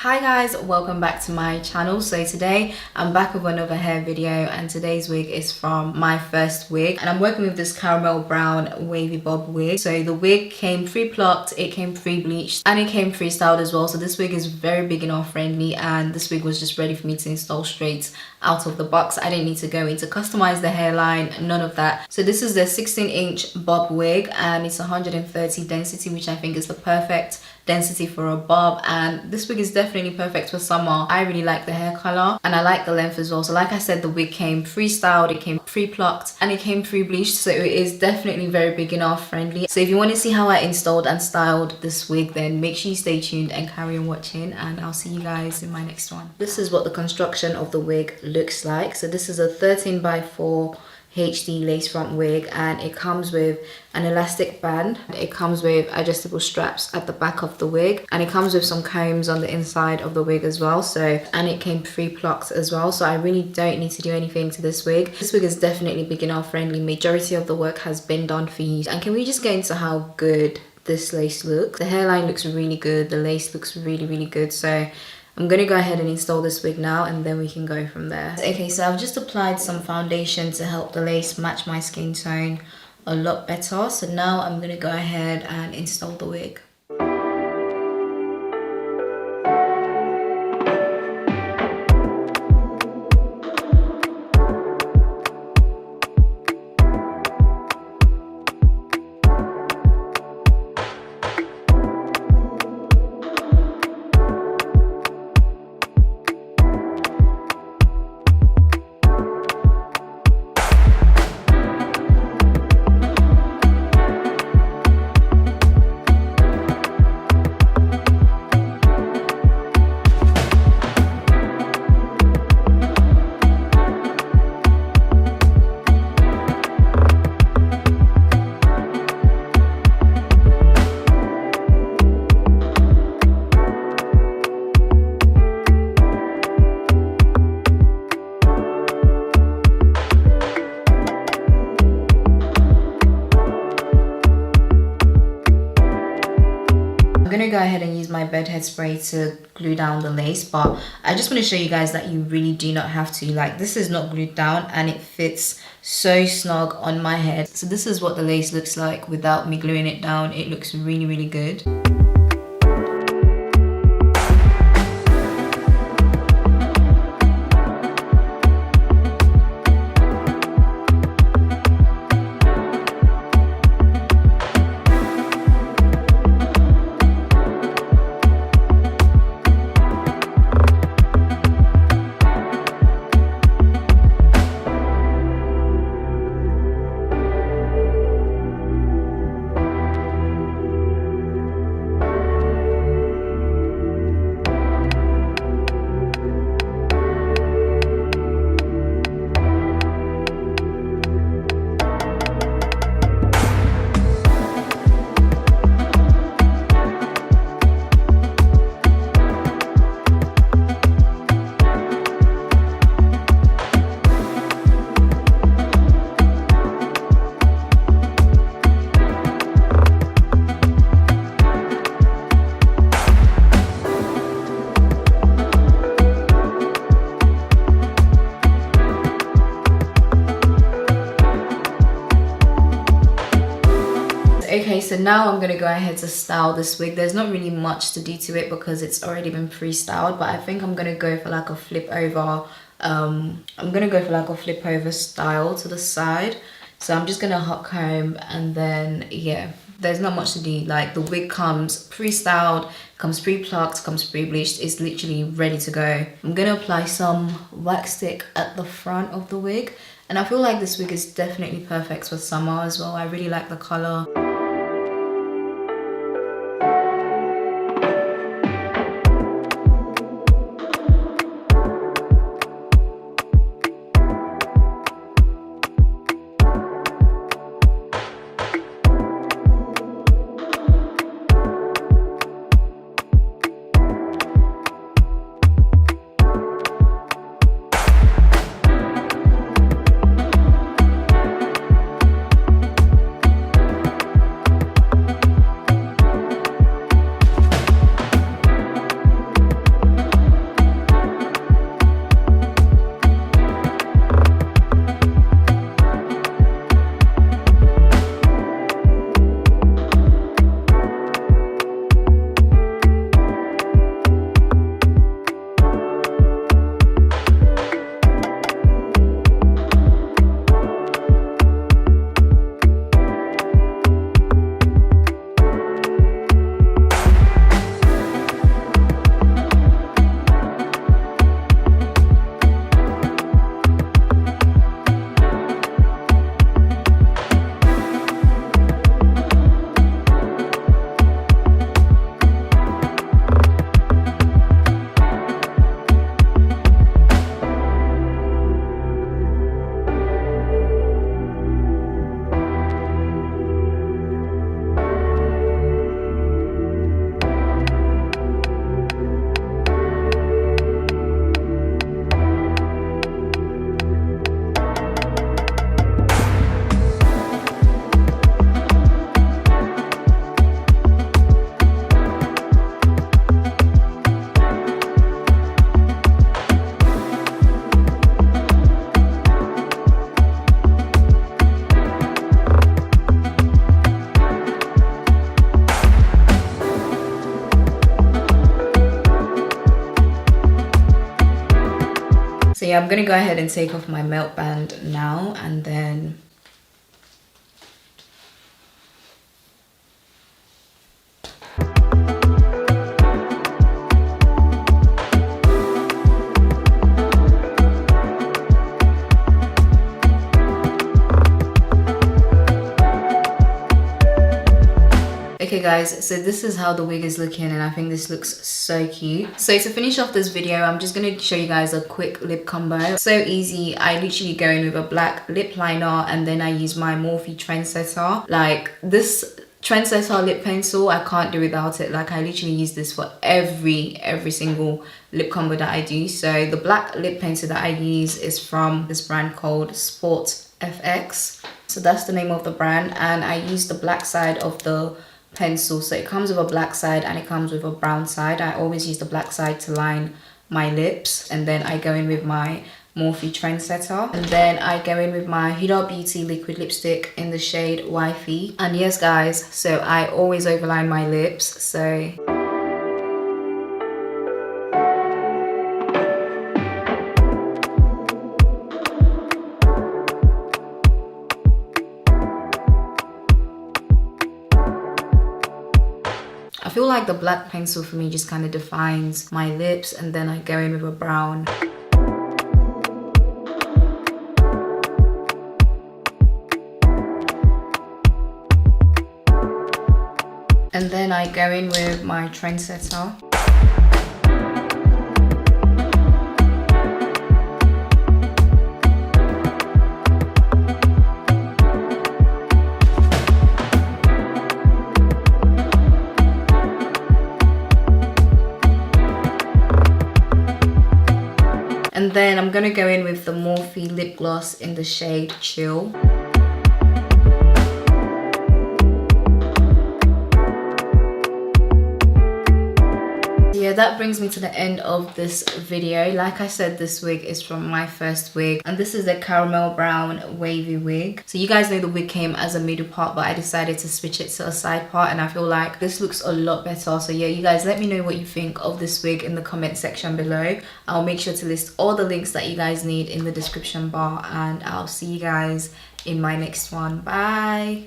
Hi guys, welcome back to my channel. So today I'm back with another hair video, and today's wig is from Myfirstwig, and I'm working with this caramel brown wavy bob wig. So the wig came pre-plucked, it came pre-bleached, and it came freestyled as well. So this wig is very beginner friendly, and this wig was just ready for me to install straight out of the box. I didn't need to go in to customize the hairline, none of that. So this is the 16-inch bob wig, and it's 130 density, which I think is the perfect density for a bob, and this wig is definitely perfect for summer. I really like the hair color and I like the length as well. So like I said, the wig came freestyled, it came pre-plucked, and it came pre-bleached, so it is definitely very beginner friendly. So if you want to see how I installed and styled this wig, then make sure you stay tuned and carry on watching, and I'll see you guys in my next one. This is what the construction of the wig looks like. So this is a 13x4 HD lace front wig, and it comes with an elastic band. It comes with adjustable straps at the back of the wig, and it comes with some combs on the inside of the wig as well. So, and it came pre-plucked as well, so I really don't need to do anything to this wig. This wig is definitely beginner friendly. Majority of the work has been done for you. And can we just get into how good this lace looks? The hairline looks really good, the lace looks really good. So I'm gonna go ahead and install this wig now, and then we can go from there. Okay, so I've just applied some foundation to help the lace match my skin tone a lot better. So now I'm gonna go ahead and install the wig. I'm gonna go ahead and use my bed head spray to glue down the lace, but I just want to show you guys that you really do not have to. Like, this is not glued down and it fits so snug on my head. So this is what the lace looks like without me gluing it down. It looks really good. Okay, so now I'm gonna go ahead to style this wig. There's not really much to do to it because it's already been pre-styled, but I think I'm gonna go for like a flip over. I'm gonna go for like a flip over style to the side. So I'm just gonna hot comb, and then yeah, there's not much to do. Like, the wig comes pre-styled, comes pre-plucked, comes pre-bleached. It's literally ready to go. I'm gonna apply some wax stick at the front of the wig, and I feel like this wig is definitely perfect for summer as well. I really like the color. So yeah, I'm gonna go ahead and take off my melt band now, and then okay guys, so this is how the wig is looking, and I think this looks so cute. So to finish off this video, I'm just going to show you guys a quick lip combo. So easy. I literally go in with a black lip liner, and then I use my Morphe Trendsetter. Like, this Trendsetter lip pencil, I can't do without it. Like, I literally use this for every single lip combo that I do. So the black lip pencil that I use is from this brand called Sport FX. So that's the name of the brand, and I use the black side of the pencil. So it comes with a black side and it comes with a brown side. I always use the black side to line my lips, and then I go in with my Morphe Trendsetter, and then I go in with my Huda Beauty liquid lipstick in the shade Wavy. And yes guys, so I always overline my lips. So I feel like the black pencil for me just kind of defines my lips, and then I go in with a brown. And then I go in with my Trendsetter. And then I'm gonna go in with the Morphe lip gloss in the shade Chill. Yeah, that brings me to the end of this video. Like I said, this wig is from Myfirstwig, and this is the caramel brown wavy wig. So you guys know the wig came as a middle part, but I decided to switch it to a side part, and I feel like this looks a lot better. So yeah, you guys let me know what you think of this wig in the comment section below. I'll make sure to list all the links that you guys need in the description bar, and I'll see you guys in my next one. Bye.